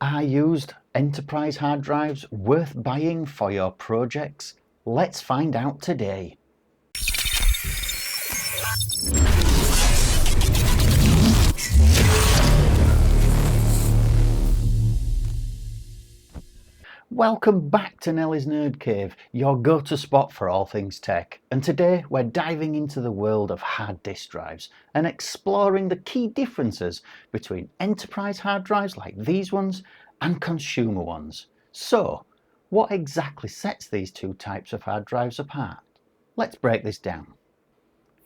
Are used enterprise hard drives worth buying for your projects? Let's find out today. Welcome back to Nellie's Nerd Cave, your go-to spot for all things tech. And today we're diving into the world of hard disk drives and exploring the key differences between enterprise hard drives like these ones and consumer ones. So, what exactly sets these two types of hard drives apart? Let's break this down.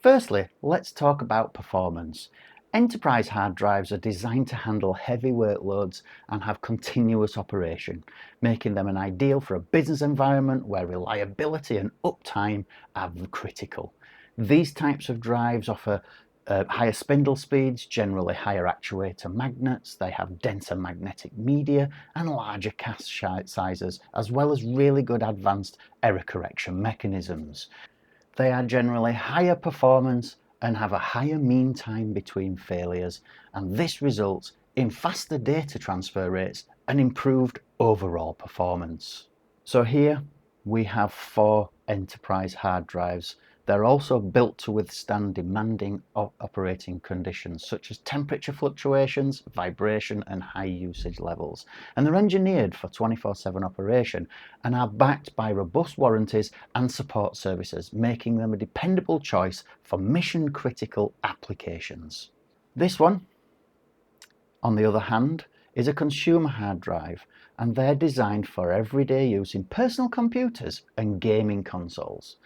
Firstly, let's talk about performance. Enterprise hard drives are designed to handle heavy workloads and have continuous operation, making them an ideal for a business environment where reliability and uptime are critical. These types of drives offer higher spindle speeds, generally higher actuator magnets, they have denser magnetic media and larger cache sizes, as well as really good advanced error correction mechanisms. They are generally higher performance and have a higher mean time between failures, and this results in faster data transfer rates and improved overall performance. So here we have 4 enterprise hard drives. They're also built to withstand demanding operating conditions such as temperature fluctuations, vibration and high usage levels. And they're engineered for 24/7 operation and are backed by robust warranties and support services, making them a dependable choice for mission critical applications. This one, on the other hand, is a consumer hard drive, and they're designed for everyday use in personal computers and gaming consoles.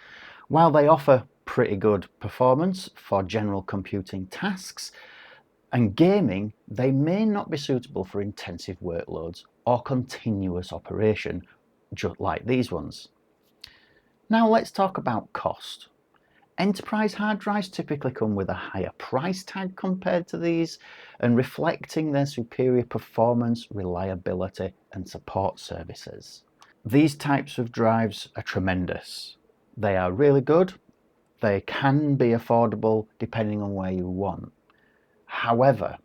While they offer pretty good performance for general computing tasks and gaming, they may not be suitable for intensive workloads or continuous operation, just like these ones. Now let's talk about cost. Enterprise hard drives typically come with a higher price tag compared to these, and reflecting their superior performance, reliability and support services. These types of drives are tremendous. They are really good. They can be affordable depending on where you want. However,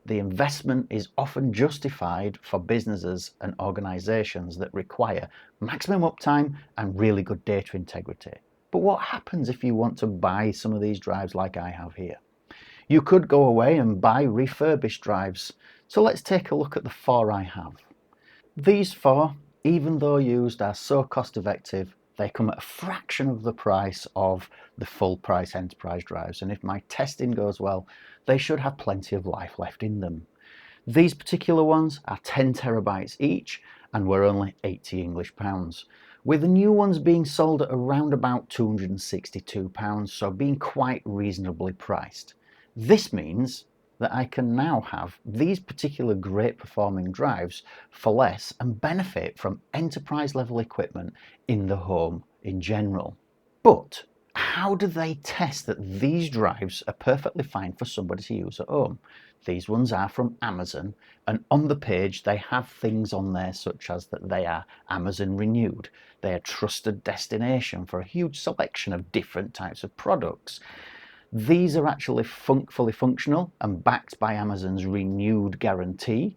the investment is often justified for businesses and organizations that require maximum uptime and really good data integrity. But what happens if you want to buy some of these drives like I have here? You could go away and buy refurbished drives. So let's take a look at the 4 I have. These 4, even though used, are so cost effective, they come at a fraction of the price of the full price enterprise drives, and if my testing goes well, they should have plenty of life left in them. These particular ones are 10 terabytes each and were only 80 English pounds, with the new ones being sold at around about £262, so being quite reasonably priced. This means that I can now have these particular great performing drives for less and benefit from enterprise level equipment in the home in general. But how do they test that these drives are perfectly fine for somebody to use at home? These ones are from Amazon, and on the page they have things on there such as that they are Amazon renewed. They are trusted destination for a huge selection of different types of products. These are actually fully functional and backed by Amazon's renewed guarantee.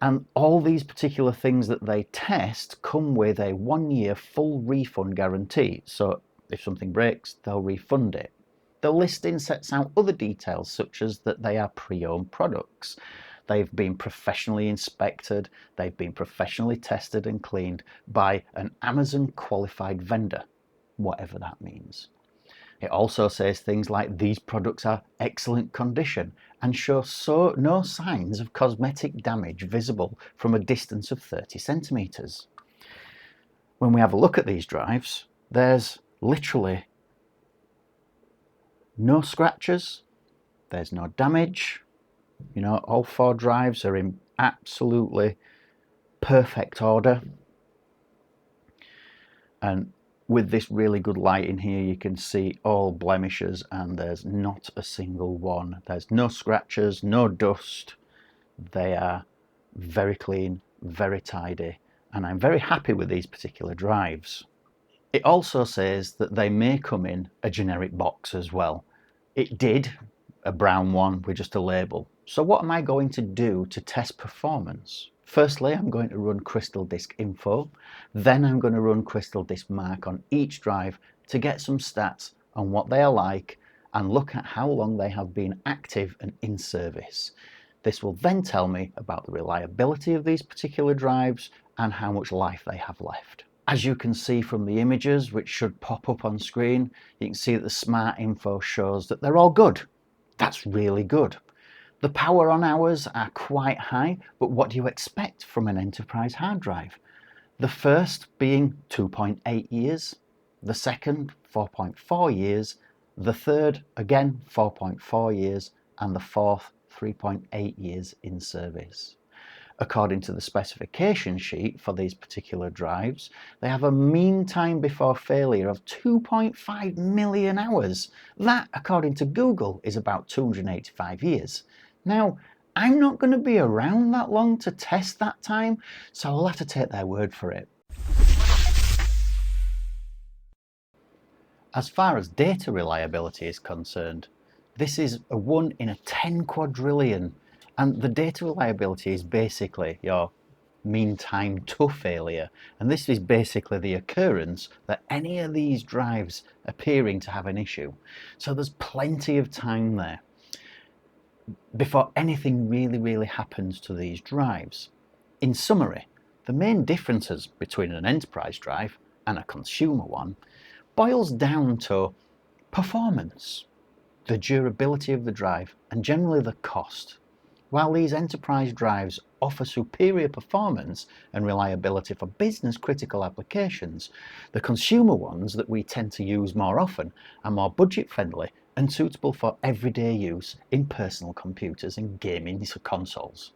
And all these particular things that they test come with a 1-year full refund guarantee. So if something breaks, they'll refund it. The listing sets out other details such as that they are pre-owned products. They've been professionally inspected, they've been professionally tested and cleaned by an Amazon qualified vendor, whatever that means. It also says things like these products are excellent condition and show no signs of cosmetic damage visible from a distance of 30 centimeters. When we have a look at these drives, there's literally no scratches, there's no damage. You know, all 4 drives are in absolutely perfect order. And with this really good light in here, you can see all blemishes and there's not a single one. There's no scratches, no dust. They are very clean, very tidy, and I'm very happy with these particular drives. It also says that they may come in a generic box as well. It did, a brown one with just a label. So what am I going to do to test performance? Firstly, I'm going to run Crystal Disk Info, then I'm going to run Crystal Disk Mark on each drive to get some stats on what they are like and look at how long they have been active and in service. This will then tell me about the reliability of these particular drives and how much life they have left. As you can see from the images, which should pop up on screen, you can see that the smart info shows that they're all good. That's really good. The power on hours are quite high, but what do you expect from an enterprise hard drive? The first being 2.8 years, the second 4.4 years, the third again 4.4 years, and the fourth 3.8 years in service. According to the specification sheet for these particular drives, they have a mean time before failure of 2.5 million hours. That, according to Google, is about 285 years. Now, I'm not going to be around that long to test that time, so I'll have to take their word for it. As far as data reliability is concerned, this is a 1 in a 10 quadrillion, and the data reliability is basically your mean time to failure, and this is basically the occurrence that any of these drives appearing to have an issue. So there's plenty of time there before anything really happens to these drives. In summary, the main differences between an enterprise drive and a consumer one boils down to performance, the durability of the drive, and generally the cost. While these enterprise drives offer superior performance and reliability for business critical applications, the consumer ones that we tend to use more often are more budget friendly and suitable for everyday use in personal computers and gaming consoles.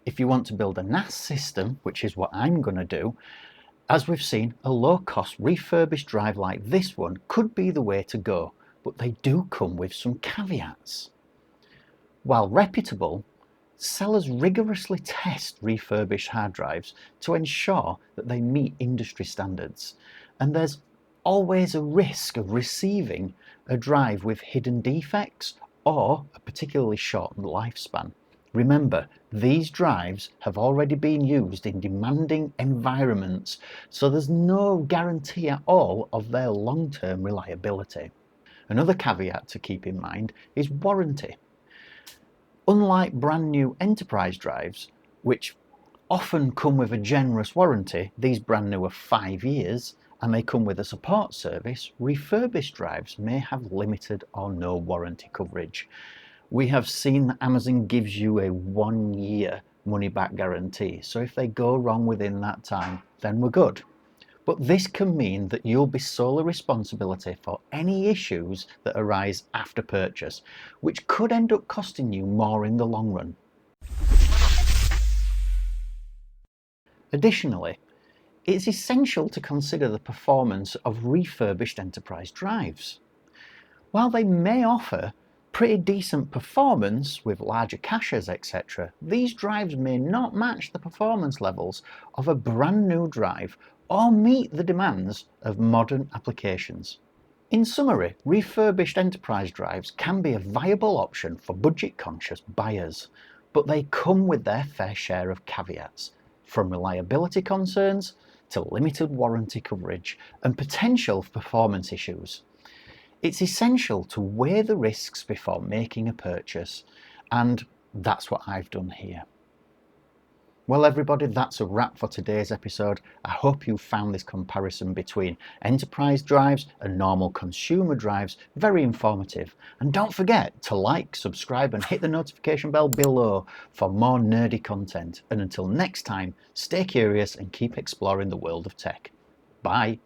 If you want to build a NAS system, which is what I'm going to do, as we've seen, a low-cost refurbished drive like this one could be the way to go, but they do come with some caveats. While reputable, sellers rigorously test refurbished hard drives to ensure that they meet industry standards, and there's always a risk of receiving a drive with hidden defects or a particularly short lifespan. Remember, these drives have already been used in demanding environments, so there's no guarantee at all of their long-term reliability. Another caveat to keep in mind is warranty. Unlike brand new enterprise drives, which often come with a generous warranty, these brand new are 5 years, and they come with a support service, refurbished drives may have limited or no warranty coverage. We have seen that Amazon gives you a 1-year money-back guarantee, so if they go wrong within that time, then we're good. But this can mean that you'll be solely responsible for any issues that arise after purchase, which could end up costing you more in the long run. Additionally, it's essential to consider the performance of refurbished enterprise drives. While they may offer pretty decent performance with larger caches, etc., these drives may not match the performance levels of a brand new drive or meet the demands of modern applications. In summary, refurbished enterprise drives can be a viable option for budget-conscious buyers, but they come with their fair share of caveats, from reliability concerns to limited warranty coverage and potential performance issues. It's essential to weigh the risks before making a purchase, and that's what I've done here. Well everybody, that's a wrap for today's episode. I hope you found this comparison between enterprise drives and normal consumer drives very informative. And don't forget to like, subscribe and hit the notification bell below for more nerdy content. And until next time, stay curious and keep exploring the world of tech. Bye.